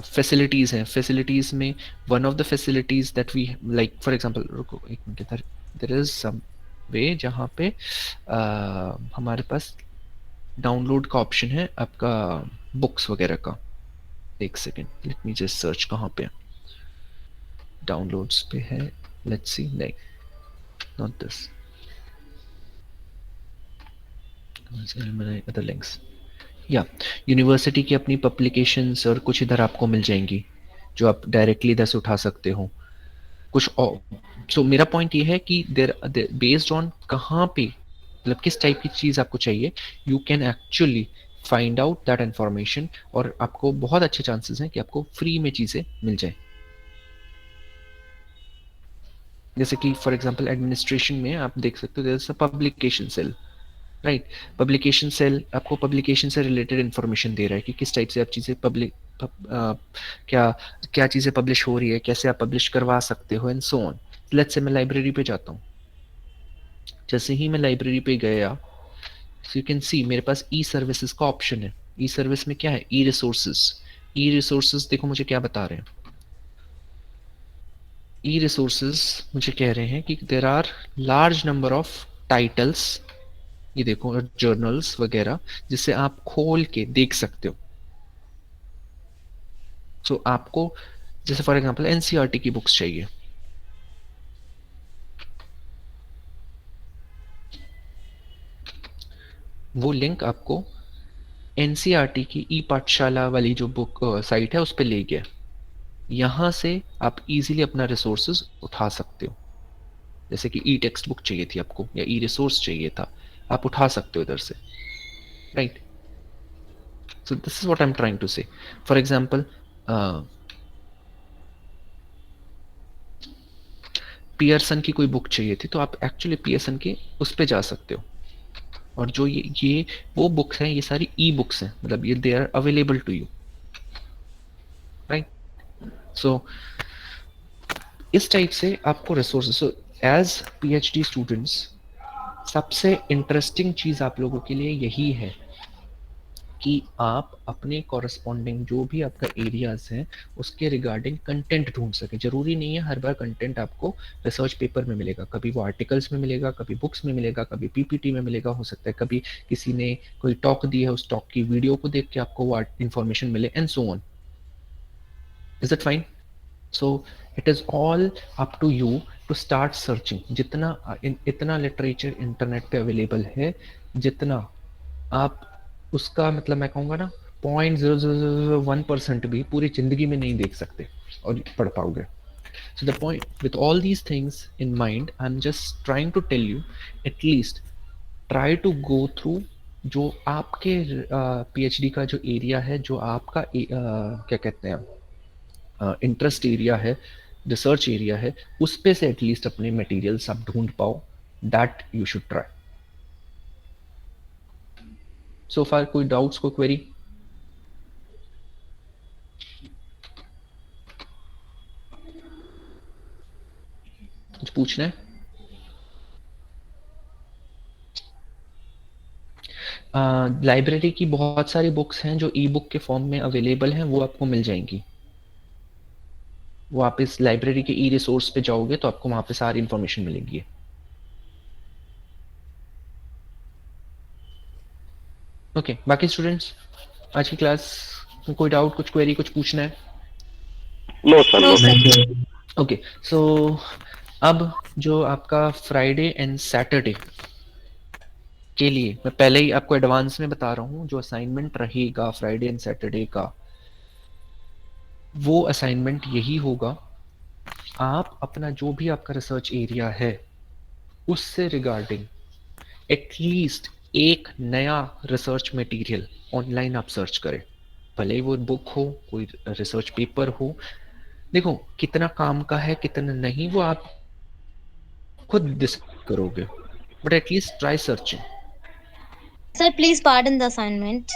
फैसिलिटीज़ हैं, फैसिलिटीज़ में one of the facilities that we like for example, रुको एक मिनट, इधर देयर इज सम वे जहाँ पे हमारे पास डाउनलोड का ऑप्शन है आपका बुक्स वगैरह का। एक second, let me just search कहाँ पे डाउनलोड्स पे है, लेट्स सी, नहीं नॉट दिस, अदर लिंक्स, या यूनिवर्सिटी की अपनी पब्लिकेशंस और कुछ इधर आपको मिल जाएंगी जो आप डायरेक्टली इधर से उठा सकते हो कुछ और। सो मेरा पॉइंट ये है कि देर बेस्ड ऑन कहाँ पे, मतलब किस टाइप की चीज़ आपको चाहिए, you can actually find out that information, और आपको बहुत अच्छे चांसेस हैं कि आपको फ्री में चीज़ें मिल जाए। जैसे कि फॉर एग्जांपल एडमिनिस्ट्रेशन में आप देख सकते हो there is a publication cell, right. Publication cell आपको पब्लिकेशन से रिलेटेड इंफॉर्मेशन दे रहा है कि किस टाइप से आप चीज़ें क्या क्या चीज़ें पब्लिश हो रही है, कैसे आप पब्लिश करवा सकते हो and so on. Let's say मैं लाइब्रेरी पे जाता हूँ, जैसे ही मैं लाइब्रेरी पे गया, सो यू कैन सी मेरे पास ई सर्विसेज का ऑप्शन है। ई सर्विस में क्या है, ई रिसोर्सेज। ई रिसोर्सेज देखो मुझे क्या बता रहे हैं, ई रिसोर्सेज मुझे कह रहे हैं कि there are large number of titles, ये देखो जर्नल्स वगैरह जिसे आप खोल के देख सकते हो। सो आपको जैसे फॉर एग्जांपल एनसीईआरटी की बुक्स चाहिए, वो लिंक आपको एनसीईआरटी की ई पाठशाला वाली जो बुक साइट है उस पर ले गया। यहाँ से आप इजीली अपना रिसोर्सेज उठा सकते हो। जैसे कि ई टेक्स्ट बुक चाहिए थी आपको या ई रिसोर्स चाहिए था, आप उठा सकते हो इधर से, right. So this is what I am trying to say. For example Pearson की कोई बुक चाहिए थी तो आप एक्चुअली पियर्सन के उस पे जा सकते हो, और जो ये वो बुक्स हैं, ये सारी ई बुक्स हैं, मतलब ये they are available to you, right. So इस टाइप से आपको resources, so as PhD students सबसे इंटरेस्टिंग चीज आप लोगों के लिए यही है कि आप अपने कॉरस्पॉन्डिंग जो भी आपका एरियाज हैं उसके रिगार्डिंग कंटेंट ढूंढ सके। जरूरी नहीं है हर बार कंटेंट आपको रिसर्च पेपर में मिलेगा, कभी वो आर्टिकल्स में मिलेगा, कभी बुक्स में मिलेगा, कभी पीपीटी में मिलेगा, हो सकता है कभी किसी ने कोई टॉक दी है उस टॉक की वीडियो को देख के आपको वो इंफॉर्मेशन मिले, and so on. Is it fine? So it is all up to you to start searching. जितना इतना लिटरेचर इंटरनेट पे अवेलेबल है, जितना आप उसका मतलब मैं कहूँगा ना 0.0001% भी पूरी जिंदगी में नहीं देख सकते और पढ़ पाओगे। So the point with all these things in mind, I'm just trying to tell you, at least try to go through जो आपके पीएचडी का जो एरिया है, जो आपका क्या कहते हैं इंटरेस्ट एरिया है, रिसर्च एरिया है, उस पे से एटलीस्ट अपने मटेरियल्स आप ढूंढ पाओ। That you should try. So far कोई डाउट्स, कोई क्वेरी? कुछ पूछना है? लाइब्रेरी की बहुत सारी बुक्स हैं जो ई बुक के फॉर्म में अवेलेबल हैं, वो आपको मिल जाएंगी। वो आप इस लाइब्रेरी के ई रिसोर्स पे जाओगे तो आपको वहां पे सारी इंफॉर्मेशन मिलेगी। ओके बाकी स्टूडेंट्स आज की क्लास में कोई डाउट, कुछ क्वेरी, कुछ पूछना है? No sir. ओके सो अब जो आपका फ्राइडे एंड सैटरडे के लिए मैं पहले ही आपको एडवांस में बता रहा हूँ, जो असाइनमेंट रहेगा फ्राइडे एंड सैटरडे का, वो असाइनमेंट यही होगा, आप अपना जो भी आपका रिसर्च एरिया है उससे रिगार्डिंग एटलीस्ट एक नया रिसर्च मटेरियल ऑनलाइन आप सर्च करें, भले ही वो बुक हो, कोई रिसर्च पेपर हो। देखो कितना काम का है कितना नहीं वो आप खुद डिसाइड करोगे, but at least try searching. Sir, please pardon the assignment.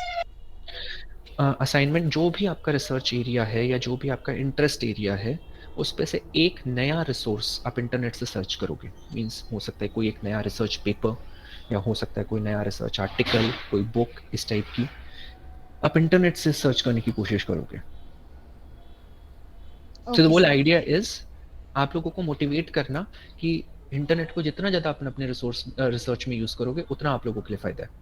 Assignment जो भी आपका रिसर्च एरिया है या जो भी आपका इंटरेस्ट एरिया है उस पे से एक नया रिसोर्स आप इंटरनेट से सर्च करोगे। मींस हो सकता है कोई एक नया रिसर्च पेपर, या हो सकता है कोई नया रिसर्च आर्टिकल, कोई बुक, इस टाइप की आप इंटरनेट से सर्च करने की कोशिश करोगे। So the whole idea is आप लोगों को मोटिवेट करना कि इंटरनेट को जितना ज्यादा आप अपने रिसर्च में यूज करोगे उतना आप लोगों के लिए फायदा है।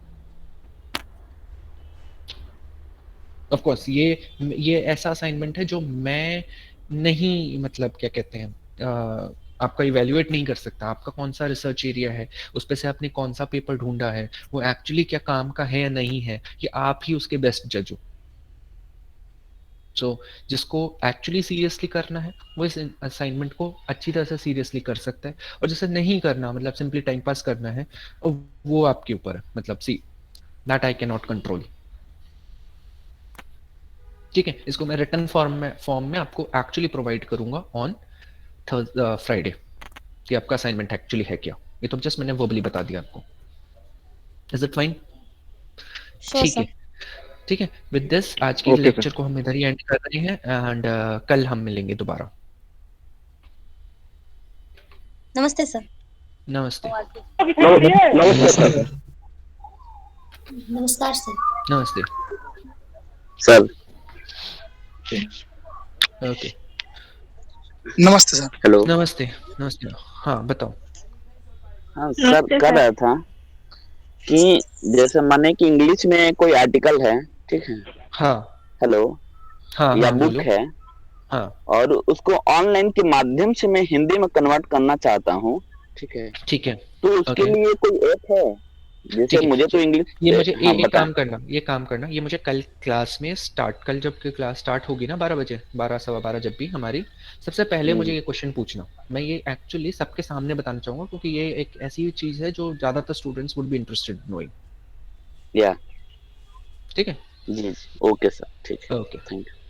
ऑफ कोर्स ये ऐसा असाइनमेंट है जो मैं नहीं मतलब क्या कहते हैं आपका इवेल्युएट नहीं कर सकता, आपका कौन सा रिसर्च एरिया है, उस पे से आपने कौन सा पेपर ढूंढा है, वो एक्चुअली क्या काम का है या नहीं है, ये आप ही उसके बेस्ट जज हो। सो जिसको एक्चुअली सीरियसली करना है वो इस असाइनमेंट को अच्छी तरह से सीरियसली कर सकता है, और जिसे नहीं करना मतलब सिंपली टाइम पास करना है वो आपके ऊपर है, मतलब see that I can not control. ठीक है, इसको मैं रिटर्न फॉर्म में आपको एक्चुअली प्रोवाइड करूंगा ऑन फ्राइडे कि आपका असाइनमेंट एक्चुअली है क्या। ये तो जस्ट मैंने वर्बली बता दिया आपको। Is it fine? ठीक है ठीक है। विद दिस आज के लेक्चर को हम इधर ही एंड कर रहे हैं, एंड कल हम मिलेंगे दोबारा। नमस्ते सर। नमस्ते। नमस्ते सर। नमस्कार सर। नमस्ते। सर ओके, नमस्ते सर। हेलो। नमस्ते। नमस्ते, हाँ बताओ। हाँ सर, कह रहा था कि जैसे माने कि इंग्लिश में कोई आर्टिकल है, ठीक है, हाँ हेलो, हाँ या हाँ बुक बोलो। है, हाँ और उसको ऑनलाइन के माध्यम से मैं हिंदी में कन्वर्ट करना चाहता हूँ, ठीक है, ठीक है। तो उसके ओके लिए कोई ऐप है? जैसे ठीक है, मुझे तो इंग्लिश, ये मुझे हाँ एक बताएं। काम करना, ये काम करना, ये मुझे कल क्लास में स्टार्ट, कल जब की क्लास स्टार्ट होगी ना 12 बजे, 12 सवा 12 जब भी हमारी, सबसे पहले मुझे हम्म, ये क्वेश्चन पूछना। मैं ये एक्चुअली सबके सामने बताना चाहूंगा क्योंकि ये एक ऐसी चीज है जो ज्यादातर students would be interested knowing. या ठीक है। जी, ओके सर, ठीक है, ओके। Thank you.